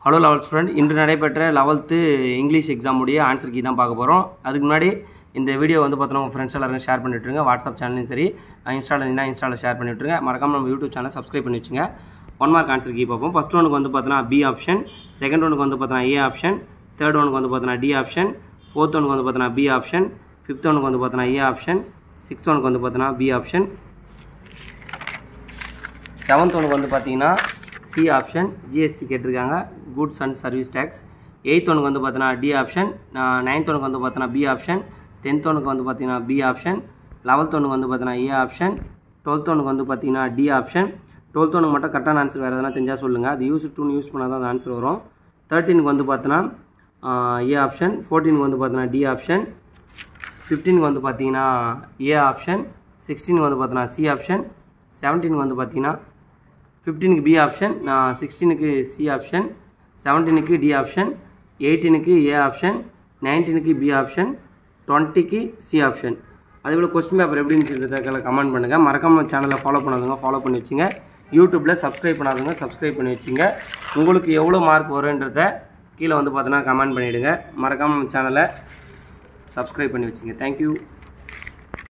Hello eleventh student, இன்று நடைபெற்ற 11th English exam உடைய ஆன்சர் கீ தான் பார்க்க போகிறோம். அதுக்கு முன்னாடி இந்த வீடியோ வந்து பார்த்தோன்னா உங்கள் ஃப்ரெண்ட்ஸ் எல்லாரும் ஷேர் பண்ணிவிட்டுருங்க. வாட்ஸ்அப் சேனலையும் சரி, இன்ஸ்டாவில் ஷேர் பண்ணிவிட்டுருங்க. மறக்காமல் நம்ம யூடியூப் சேனல் சப்ஸ்கிரைப் பண்ணி வச்சுங்க. 1 மார்க் ஆன்சர் கீ பார்ப்போம். ஃபஸ்ட் ஒனுக்கு வந்து பார்த்தோன்னா பி ஆப்ஷன், செகண்ட் ஒனுக்கு வந்து பார்த்தோன்னா ஏ ஆப்ஷன், தேர்ட் ஒனுக்கு வந்து பார்த்தோன்னா டி ஆப்ஷன், ஃபோர்த் ஒனுக்கு வந்து பார்த்தோன்னா பி ஆப்ஷன், ஃபிஃப்த் ஒனுக்கு வந்து பார்த்தோன்னா ஏ ஆப்ஷன், சிக்ஸ்த் ஒனுக்கு வந்து பார்த்தோன்னா பி ஆப்ஷன், செவன்த் ஒனுக்கு வந்து பார்த்தீங்கன்னா சி ஆப்ஷன், ஜிஎஸ்டி கேட்டிருக்காங்க, goods and service tax. Eighth ஒனுக்கு வந்து பார்த்தோன்னா டி ஆப்ஷன், நைன்த் ஒனுக்கு வந்து பார்த்தோன்னா பி ஆப்ஷன், 10th ஒனுக்கு வந்து பார்த்தீங்கன்னா பி ஆப்ஷன், 11th ஒனுக்கு வந்து பார்த்தீங்கன்னா ஏ ஆப்ஷன், 12th ஒனுக்கு வந்து பார்த்தீங்கன்னா டி ஆப்ஷன். 12th ஒனுக்கு மட்டும் கரெக்டான ஆன்சர் வேறு எதனா தெரிஞ்சால் சொல்லுங்கள். அது யூஸ் பண்ணால் தான் அந்த ஆன்சர் வரும். 13க்கு வந்து பார்த்தோன்னா ஏ ஆப்ஷன், 14க்கு வந்து பார்த்தோன்னா டி ஆப்ஷன், 15க்கு வந்து பார்த்தீங்கன்னா ஏ ஆப்ஷன், 16க்கு வந்து பார்த்தோன்னா சி ஆப்ஷன், 17க்கு வந்து பார்த்தீங்கன்னா 15க்கு பி ஆப்ஷன், 16க்கு சி ஆப்ஷன், 17க்கு டி ஆப்ஷன், 18க்கு ஏ ஆப்ஷன், 19க்கு பி ஆப்ஷன், 20க்கு சி ஆப்ஷன். அதேபோல் கொஸ்டின் பேப்பர் எப்படின்னு கமெண்ட் பண்ணுங்கள். மறக்காம சேனலை ஃபாலோ பண்ணாதவங்க ஃபாலோ பண்ணி வச்சுங்க. யூடியூப்பில் சப்ஸ்கிரைப் பண்ணாதவங்க சப்ஸ்கிரைப் பண்ணி வச்சுங்க. உங்களுக்கு எவ்வளோ மார்க் வருன்றதை கீழே வந்து பார்த்தோன்னா கமெண்ட் பண்ணிவிடுங்க. மறக்காமல் சேனலை சப்ஸ்கிரைப் பண்ணி வச்சுங்க. தேங்க்யூ.